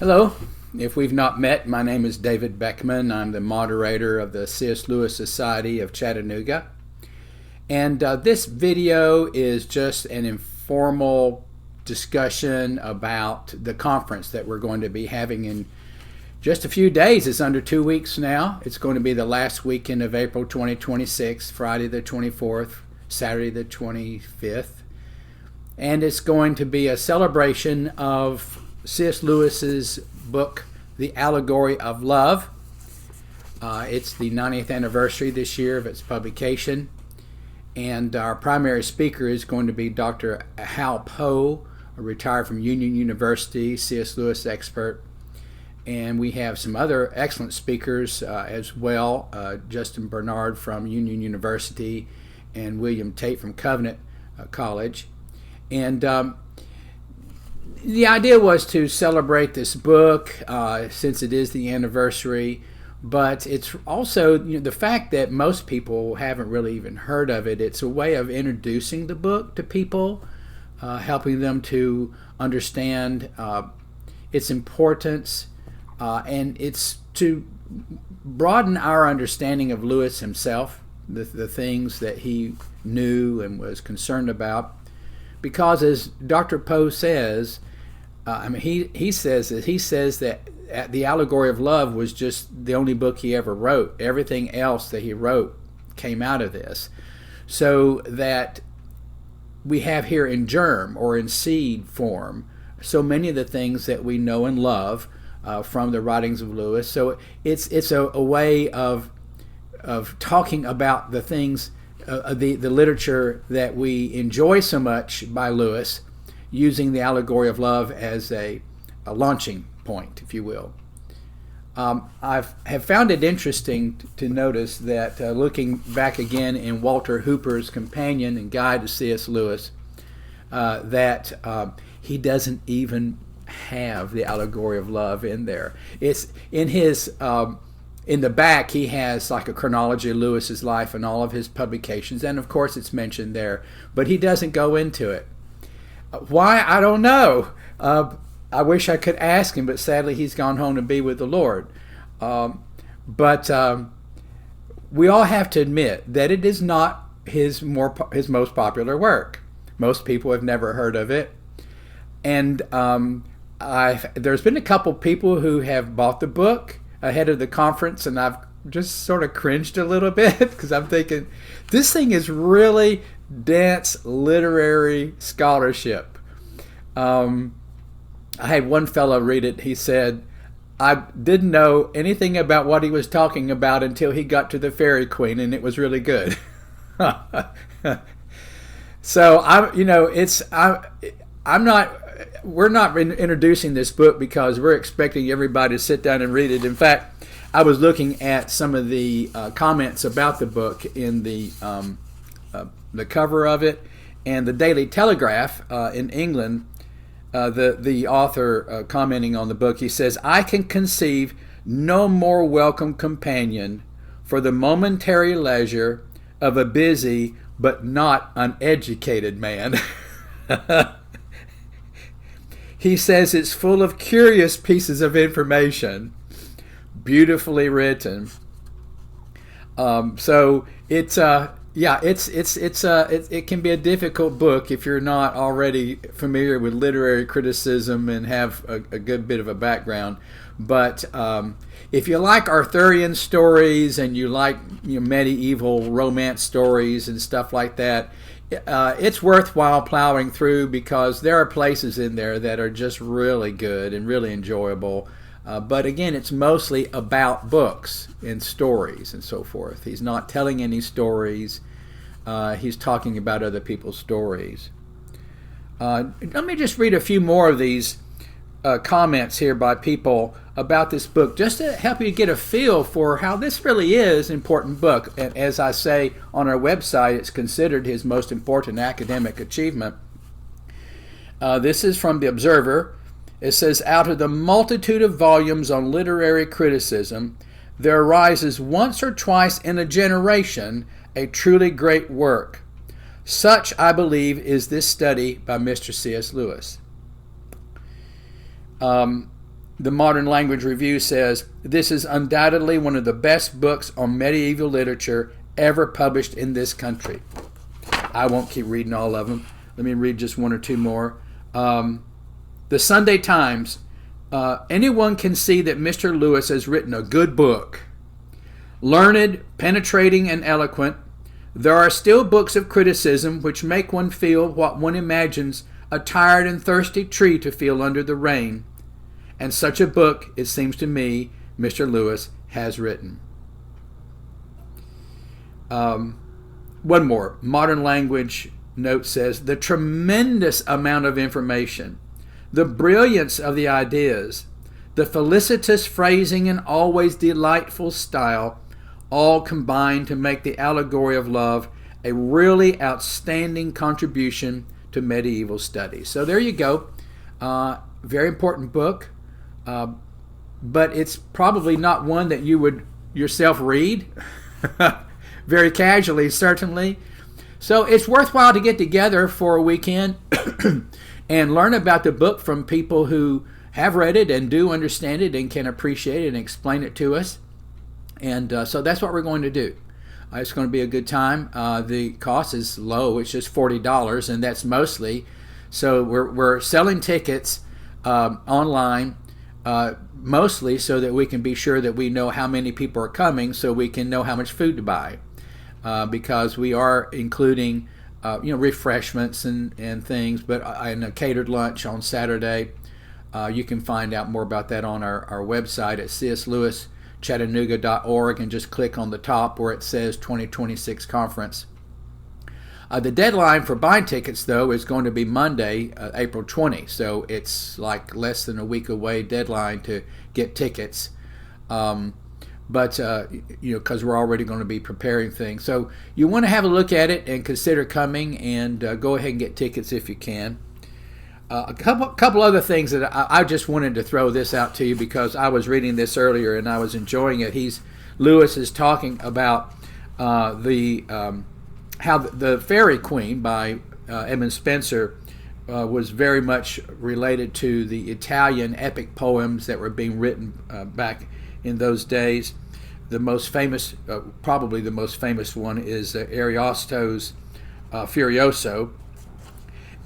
Hello. If we've not met, my name is David Beckman. I'm the moderator of the C.S. Lewis Society of Chattanooga. And this video is just an informal discussion about the conference that we're going to be having in just a few days. It's under 2 weeks now. It's going to be the last weekend of April 2026, Friday the 24th, Saturday the 25th. And it's going to be a celebration of C.S. Lewis's book, The Allegory of Love. It's the 90th anniversary this year of its publication. And our primary speaker is going to be Dr. Hal Poe, retired from Union University, C.S. Lewis expert. And we have some other excellent speakers as well, Justin Bernard from Union University and William Tate from Covenant College. And the idea was to celebrate this book since it is the anniversary, but it's also the fact that most people haven't really even heard of it. It's a way of introducing the book to people, helping them to understand its importance, and it's to broaden our understanding of Lewis himself, the things that he knew and was concerned about. Because as Dr. Poe says, he says that The Allegory of Love was just the only book he ever wrote. Everything else that he wrote came out of this. So that we have here in germ or in seed form so many of the things that we know and love from the writings of Lewis. So it's a way of talking about the things, the literature that we enjoy so much by Lewis, using the Allegory of Love as a launching point, if you will. I have found it interesting to notice that looking back again in Walter Hooper's Companion and Guide to C.S. Lewis, that he doesn't even have the Allegory of Love in there. It's in his in the back, he has like a chronology of Lewis's life and all of his publications, and of course it's mentioned there, but he doesn't go into it. Why? I don't know. I wish I could ask him, but sadly he's gone home to be with the Lord. But we all have to admit that it is not his most popular work. Most people have never heard of it. And there's been a couple people who have bought the book ahead of the conference, and I've just sort of cringed a little bit because I'm thinking, this thing is really dense literary scholarship. I had one fellow read it. He said, I didn't know anything about what he was talking about until he got to the Fairy Queen, and it was really good. So we're not introducing this book because we're expecting everybody to sit down and read it. In fact, I was looking at some of the comments about the book in the cover of it, and the Daily Telegraph in England, the author commenting on the book, he says, I can conceive no more welcome companion for the momentary leisure of a busy but not uneducated man. He says it's full of curious pieces of information, beautifully written. So it's it can be a difficult book if you're not already familiar with literary criticism and have a good bit of a background. But if you like Arthurian stories and you like medieval romance stories and stuff like that, it's worthwhile plowing through because there are places in there that are just really good and really enjoyable. But again, it's mostly about books and stories and so forth. He's not telling any stories. He's talking about other people's stories. Let me just read a few more of these comments here by people about this book, just to help you get a feel for how this really is an important book. And as I say on our website, it's considered his most important academic achievement. This is from The Observer. It says, out of the multitude of volumes on literary criticism, there arises once or twice in a generation a truly great work. Such, I believe, is this study by Mr. C.S. Lewis. the Modern Language Review says, "This is undoubtedly one of the best books on medieval literature ever published in this country." I won't keep reading all of them. Let me read just one or two more. The Sunday Times, anyone can see that Mr. Lewis has written a good book. Learned, penetrating, and eloquent, there are still books of criticism which make one feel what one imagines a tired and thirsty tree to feel under the rain. And such a book, it seems to me, Mr. Lewis has written. One more. Modern Language note says, the tremendous amount of information, the brilliance of the ideas, the felicitous phrasing and always delightful style, all combine to make the Allegory of Love a really outstanding contribution to medieval studies. So there you go. Very important book, but it's probably not one that you would yourself read very casually, certainly. So it's worthwhile to get together for a weekend and learn about the book from people who have read it and do understand it and can appreciate it and explain it to us. And so that's what we're going to do. It's going to be a good time. The cost is low. It's just $40, and that's mostly. So we're selling tickets online, mostly so that we can be sure that we know how many people are coming, so we can know how much food to buy. Because we are including, refreshments and things, but and a catered lunch on Saturday. You can find out more about that on our website at cslewischattanooga.org and just click on the top where it says 2026 conference. The deadline for buying tickets, though, is going to be Monday, April 20. So it's like less than a week away deadline to get tickets. But because we're already going to be preparing things. So you want to have a look at it and consider coming, and go ahead and get tickets if you can. A couple other things that I just wanted to throw this out to you because I was reading this earlier and I was enjoying it. Lewis is talking about how the Fairy Queen by Edmund Spenser was very much related to the Italian epic poems that were being written back in those days. The most famous, probably the most famous one, is Ariosto's Furioso.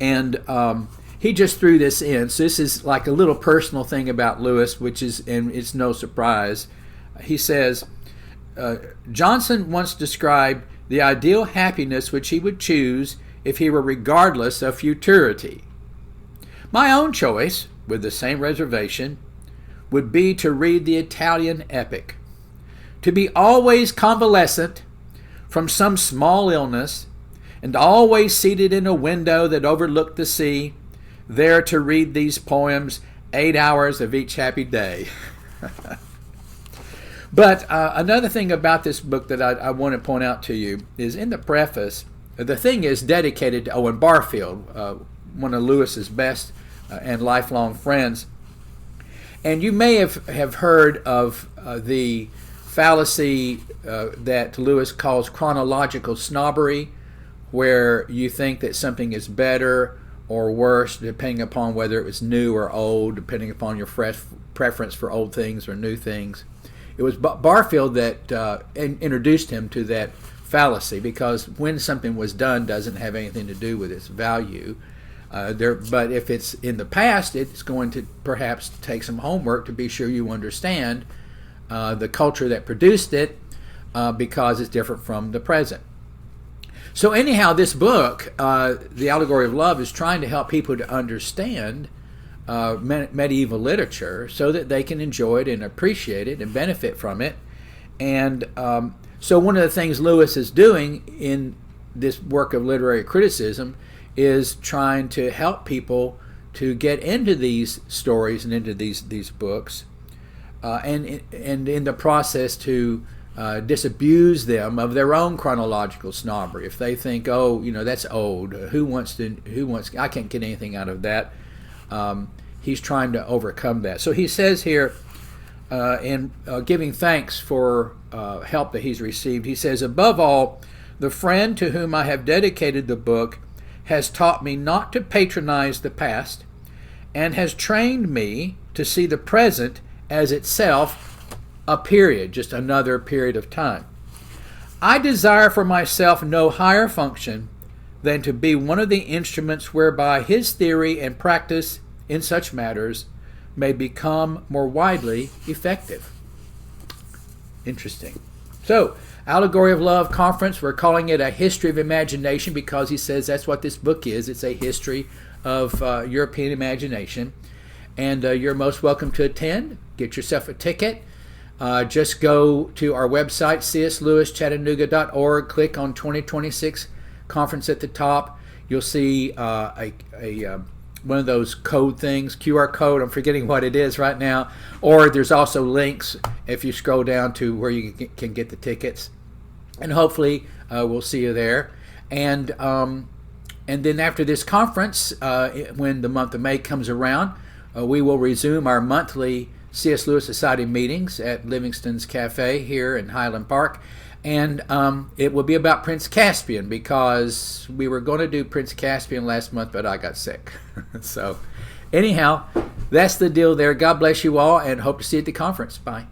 And he just threw this in. So this is like a little personal thing about Lewis, and it's no surprise. He says, Johnson once described the ideal happiness which he would choose if he were regardless of futurity. My own choice, with the same reservation, would be to read the Italian epic, to be always convalescent from some small illness, and always seated in a window that overlooked the sea, there to read these poems 8 hours of each happy day. But another thing about this book that I want to point out to you is in the preface, the thing is dedicated to Owen Barfield, one of Lewis's best and lifelong friends. And you may have heard of the fallacy that Lewis calls chronological snobbery, where you think that something is better or worse depending upon whether it was new or old, depending upon your preference for old things or new things. It was Barfield that introduced him to that fallacy, because when something was done doesn't have anything to do with its value. But if it's in the past, it's going to perhaps take some homework to be sure you understand the culture that produced it, because it's different from the present. So anyhow, this book, The Allegory of Love, is trying to help people to understand medieval literature so that they can enjoy it and appreciate it and benefit from it. And so one of the things Lewis is doing in this work of literary criticism is trying to help people to get into these stories and into these books, and in the process to disabuse them of their own chronological snobbery. If they think, that's old, who wants, I can't get anything out of that. He's trying to overcome that. So he says here, in giving thanks for help that he's received, he says, above all, the friend to whom I have dedicated the book has taught me not to patronize the past, and has trained me to see the present as itself a period, just another period of time. I desire for myself no higher function than to be one of the instruments whereby his theory and practice in such matters may become more widely effective. Interesting. So, Allegory of Love Conference, we're calling it a history of imagination because he says that's what this book is. It's a history of European imagination. And you're most welcome to attend. Get yourself a ticket. Just go to our website, cslewischattanooga.org, click on 2026 conference at the top. You'll see one of those code things, QR code. I'm forgetting what it is right now. Or there's also links if you scroll down to where you can get the tickets. And hopefully we'll see you there. And then after this conference, when the month of May comes around, we will resume our monthly C.S. Lewis Society meetings at Livingston's Cafe here in Highland Park. And it will be about Prince Caspian, because we were going to do Prince Caspian last month, but I got sick. So anyhow, that's the deal there. God bless you all, and hope to see you at the conference. Bye.